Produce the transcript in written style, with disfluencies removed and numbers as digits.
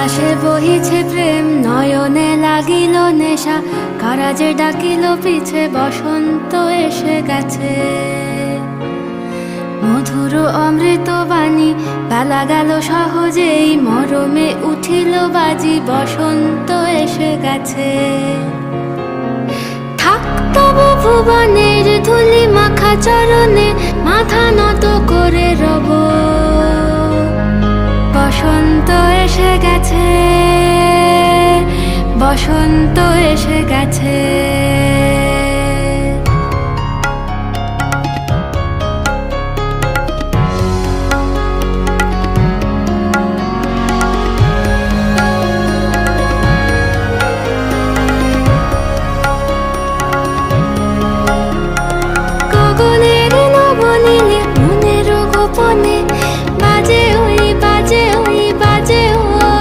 বাতাসে বহিছে প্রেম, নয়নে লাগিল নেশা, কারাজে ডাকিল পিছে, বসন্ত এসে গেছে। মধুর অমৃত বাণী, বেলা গেল সহজেই, মরমে উঠিল বাজি, বসন্ত এসে গেছে। থাক তবু ভুবনের ধুলি মাখা চরণে, মাথা নত করে রব, বসন্ত এসে গেছে, বসন্ত এসে গেছে।